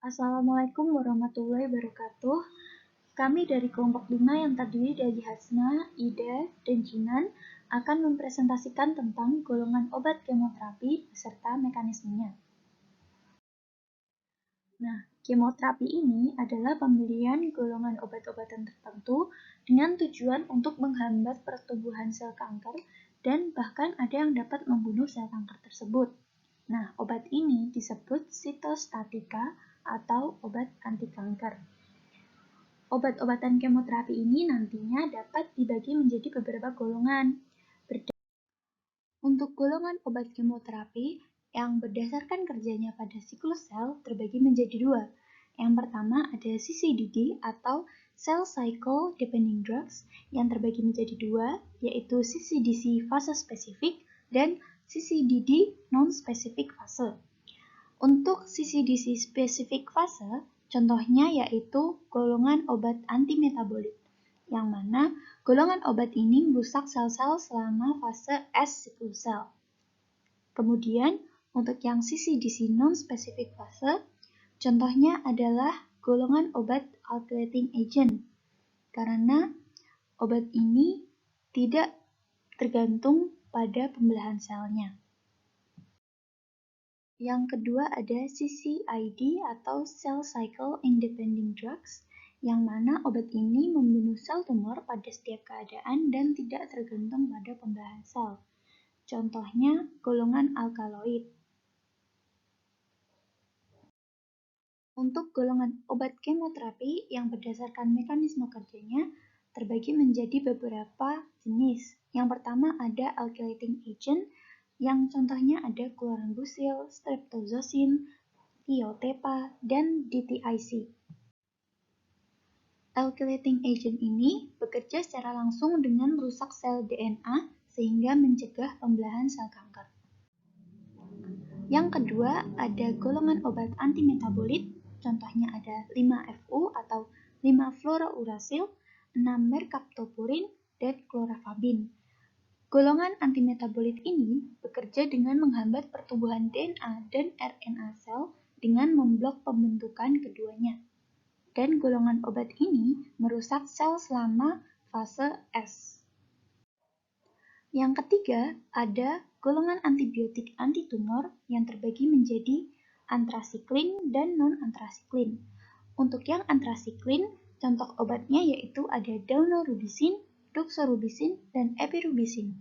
Assalamualaikum warahmatullahi wabarakatuh. Kami dari kelompok 5 yang terdiri dari Hasna, Ida, dan Jinan akan mempresentasikan tentang golongan obat kemoterapi beserta mekanismenya. Nah, kemoterapi ini adalah pemberian golongan obat-obatan tertentu dengan tujuan untuk menghambat pertumbuhan sel kanker dan bahkan ada yang dapat membunuh sel kanker tersebut. Nah, obat ini disebut sitostatika atau obat anti kanker. Obat-obatan kemoterapi ini nantinya dapat dibagi menjadi beberapa golongan. Untuk golongan obat kemoterapi yang berdasarkan kerjanya pada siklus sel terbagi menjadi dua. Yang pertama ada CCDD atau Cell Cycle Depending Drugs yang terbagi menjadi dua, yaitu CCDC fase spesifik dan CCDD non-spesifik fase. Untuk CCDC spesifik fase, contohnya yaitu golongan obat antimetabolit, yang mana golongan obat ini merusak sel-sel selama fase S siklus sel. Kemudian, untuk yang CCDC non-spesifik fase, contohnya adalah golongan obat alkylating agent, karena obat ini tidak tergantung pada pembelahan selnya. Yang kedua ada CCID atau Cell Cycle Independent Drugs, yang mana obat ini membunuh sel tumor pada setiap keadaan dan tidak tergantung pada pembelahan sel. Contohnya golongan alkaloid. Untuk golongan obat kemoterapi yang berdasarkan mekanisme kerjanya terbagi menjadi beberapa jenis. Yang pertama ada alkylating agent, yang contohnya ada chlorambucil, streptozotocin, thiotepa, dan DTIC. Alkylating agent ini bekerja secara langsung dengan merusak sel DNA sehingga mencegah pembelahan sel kanker. Yang kedua ada golongan obat antimetabolit, contohnya ada 5-FU atau 5-fluorouracil, 6-mercaptopurin, dan chlorafabin. Golongan antimetabolit ini bekerja dengan menghambat pertumbuhan DNA dan RNA sel dengan memblok pembentukan keduanya. Dan golongan obat ini merusak sel selama fase S. Yang ketiga, ada golongan antibiotik antitumor yang terbagi menjadi antrasiklin dan non-antrasiklin. Untuk yang antrasiklin, contoh obatnya yaitu ada daunorubicin, doxorubicin, dan epirubicin.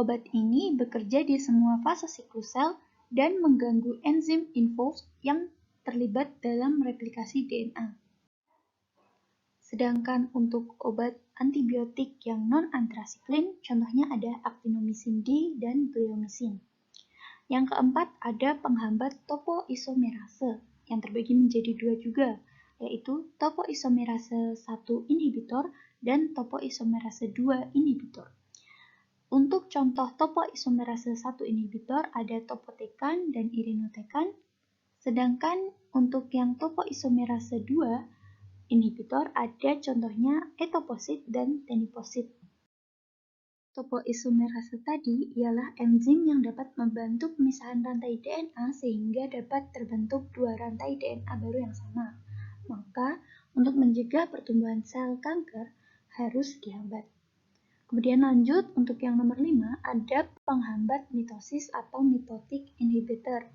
Obat ini bekerja di semua fase siklus sel dan mengganggu enzim involved yang terlibat dalam replikasi DNA. Sedangkan untuk obat antibiotik yang non-antrasiklin, contohnya ada actinomycin D dan bleomycin. Yang keempat ada penghambat topoisomerase yang terbagi menjadi dua juga, yaitu topoisomerase 1 inhibitor dan topoisomerase 2 inhibitor. Untuk contoh topoisomerase 1 inhibitor ada topotecan dan irinotecan, sedangkan untuk yang topoisomerase 2 inhibitor ada contohnya etoposide dan teniposide. Topoisomerase tadi ialah enzim yang dapat membantu pemisahan rantai DNA sehingga dapat terbentuk dua rantai DNA baru yang sama. Maka, untuk mencegah pertumbuhan sel kanker harus dihambat. Kemudian lanjut, untuk yang nomor 5 ada penghambat mitosis atau mitotic inhibitor,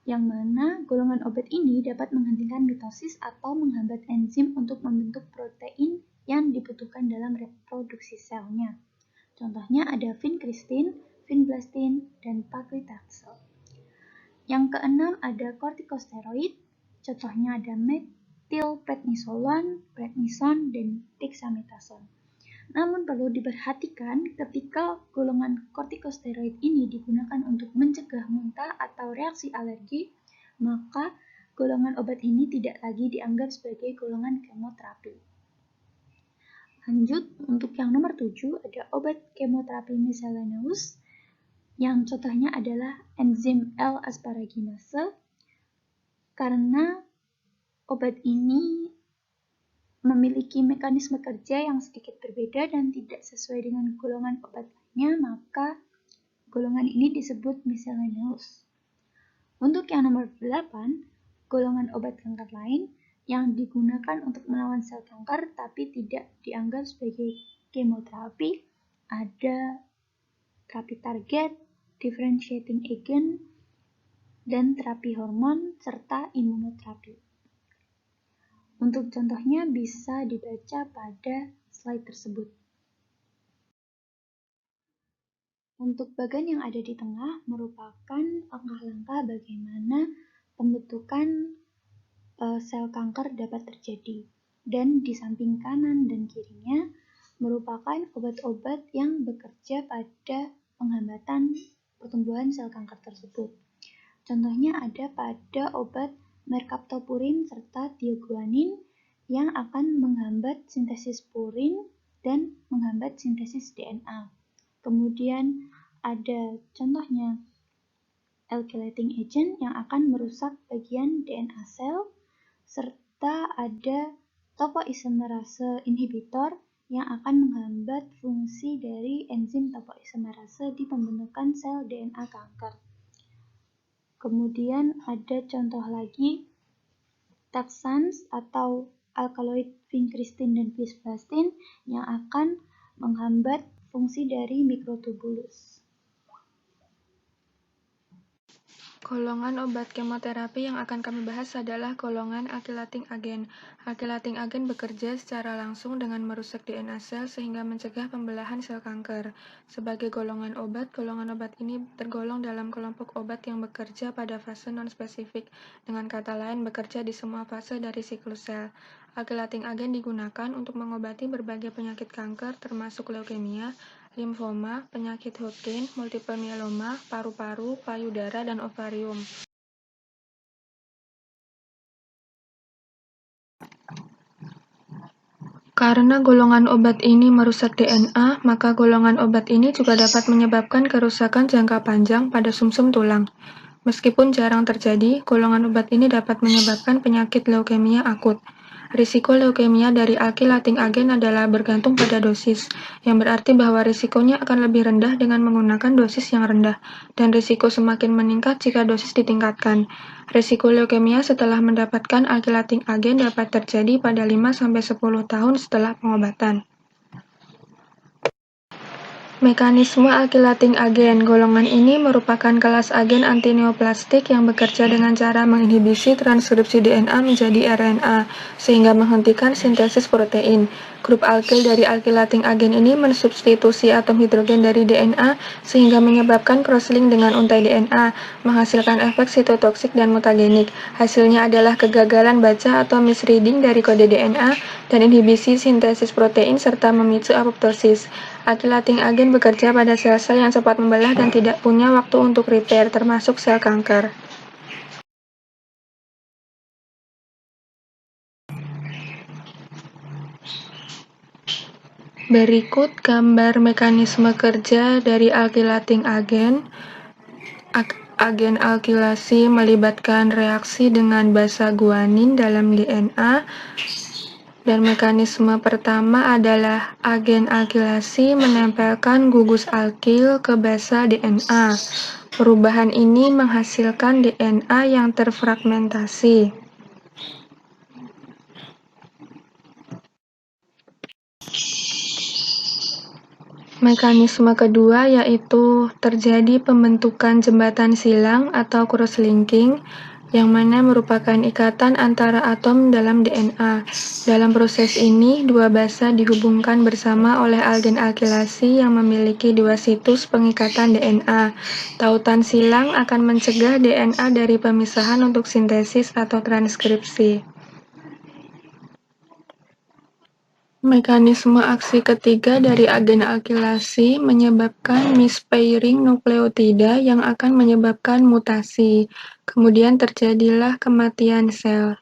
yang mana golongan obat ini dapat menghentikan mitosis atau menghambat enzim untuk membentuk protein yang dibutuhkan dalam reproduksi selnya. Contohnya ada vincristin, vinblastine, dan paclitaxel. Yang keenam ada kortikosteroid, contohnya ada metilprednisolon, prednison, dan dexamethasone. Namun perlu diperhatikan ketika golongan kortikosteroid ini digunakan untuk mencegah muntah atau reaksi alergi, maka golongan obat ini tidak lagi dianggap sebagai golongan kemoterapi. Lanjut, untuk yang nomor 7 ada obat kemoterapi miscellaneous, yang contohnya adalah enzim L-asparaginase, karena obat ini memiliki mekanisme kerja yang sedikit berbeda dan tidak sesuai dengan golongan obat lainnya, maka golongan ini disebut miscellaneous. Untuk yang nomor 8 golongan obat kanker lain yang digunakan untuk melawan sel kanker tapi tidak dianggap sebagai kemoterapi ada terapi target, differentiating agent, dan terapi hormon, serta imunoterapi. Untuk contohnya bisa dibaca pada slide tersebut. Untuk bagan yang ada di tengah merupakan langkah-langkah bagaimana pembentukan sel kanker dapat terjadi. Dan di samping kanan dan kirinya merupakan obat-obat yang bekerja pada penghambatan pertumbuhan sel kanker tersebut. Contohnya ada pada obat mercaptopurin serta thioguanin yang akan menghambat sintesis purin dan menghambat sintesis DNA. Kemudian ada contohnya alkylating agent yang akan merusak bagian DNA sel, serta ada topoisomerase inhibitor yang akan menghambat fungsi dari enzim topoisomerase di pembentukan sel DNA kanker. Kemudian ada contoh lagi taxanes atau alkaloid vincristin dan bisbastin yang akan menghambat fungsi dari mikrotubulus. Golongan obat kemoterapi yang akan kami bahas adalah golongan alkylating agent. Alkylating agent bekerja secara langsung dengan merusak DNA sel sehingga mencegah pembelahan sel kanker. Sebagai golongan obat ini tergolong dalam kelompok obat yang bekerja pada fase non-spesifik, dengan kata lain bekerja di semua fase dari siklus sel. Alkylating agent digunakan untuk mengobati berbagai penyakit kanker termasuk leukemia, limfoma, penyakit Hodgkin, multiple myeloma, paru-paru, payudara, dan ovarium. Karena golongan obat ini merusak DNA, maka golongan obat ini juga dapat menyebabkan kerusakan jangka panjang pada sumsum tulang. Meskipun jarang terjadi, golongan obat ini dapat menyebabkan penyakit leukemia akut. Risiko leukemia dari alkylating agent adalah bergantung pada dosis, yang berarti bahwa risikonya akan lebih rendah dengan menggunakan dosis yang rendah, dan risiko semakin meningkat jika dosis ditingkatkan. Risiko leukemia setelah mendapatkan alkylating agent dapat terjadi pada 5-10 tahun setelah pengobatan. Mekanisme alkylating agent. Golongan ini merupakan kelas agen antineoplastik yang bekerja dengan cara menginhibisi transkripsi DNA menjadi RNA, sehingga menghentikan sintesis protein. Grup alkyl dari alkylating agent ini mensubstitusi atom hidrogen dari DNA, sehingga menyebabkan crosslink dengan untai DNA, menghasilkan efek sitotoksik dan mutagenik. Hasilnya adalah kegagalan baca atau misreading dari kode DNA, dan inhibisi sintesis protein serta memicu apoptosis. Alkylating agent bekerja pada sel-sel yang cepat membelah dan tidak punya waktu untuk repair, termasuk sel kanker. Berikut gambar mekanisme kerja dari alkylating agent. Agen alkylasi melibatkan reaksi dengan basa guanin dalam DNA. Dan mekanisme pertama adalah agen alkylasi menempelkan gugus alkyl ke basa DNA. Perubahan ini menghasilkan DNA yang terfragmentasi. Mekanisme kedua yaitu terjadi pembentukan jembatan silang atau cross-linking, yang mana merupakan ikatan antara atom dalam DNA. Dalam proses ini, dua basa dihubungkan bersama oleh agen alkylasi yang memiliki dua situs pengikatan DNA. Tautan silang akan mencegah DNA dari pemisahan untuk sintesis atau transkripsi. Mekanisme aksi ketiga dari agen alkylasi menyebabkan mispairing nukleotida yang akan menyebabkan mutasi. Kemudian terjadilah kematian sel.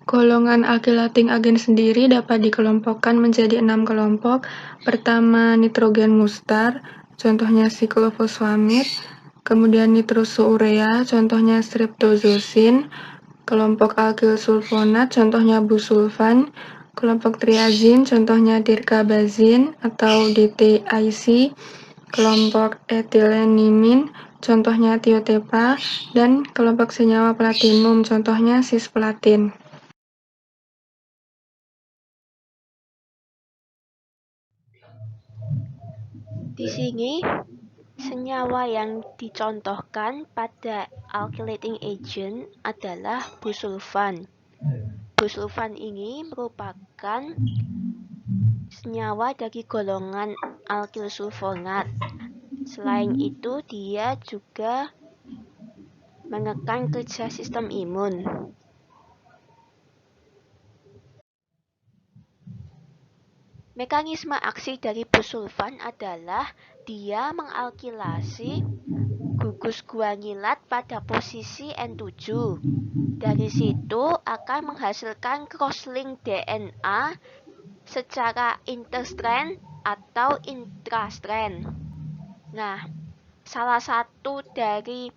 Golongan alkylating agent sendiri dapat dikelompokkan menjadi 6 kelompok. Pertama, nitrogen mustar, contohnya siklofosfamid. Kemudian nitrosourea, contohnya streptozothin. Kelompok alkyl sulfonat, contohnya busulfan. Kelompok triazin, contohnya dirgabazin atau DTIC. kelompok etilenimin, contohnya tiotepa, dan kelompok senyawa platinum, contohnya cisplatin. Di sini, senyawa yang dicontohkan pada alkylating agent adalah busulfan. Busulfan ini merupakan senyawa dari golongan alkyl sulfonat. Selain itu, dia juga menekan kerja sistem imun. Mekanisme aksi dari busulfan adalah dia mengalkilasi gugus guanilat pada posisi N7. Dari situ akan menghasilkan crosslink DNA secara interstrand atau intrastrand. Nah, salah satu dari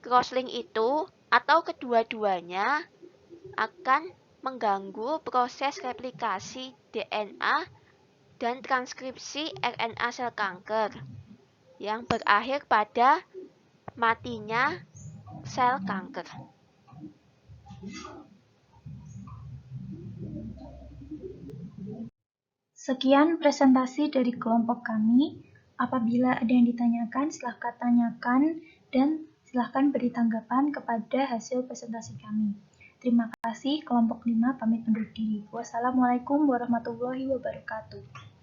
crosslink itu atau kedua-duanya akan mengganggu proses replikasi DNA dan transkripsi RNA sel kanker yang berakhir pada matinya sel kanker. Sekian presentasi dari kelompok kami. Apabila ada yang ditanyakan, silahkan tanyakan dan silahkan beri tanggapan kepada hasil presentasi kami. Terima kasih, kelompok 5 pamit undur diri. Wassalamualaikum warahmatullahi wabarakatuh.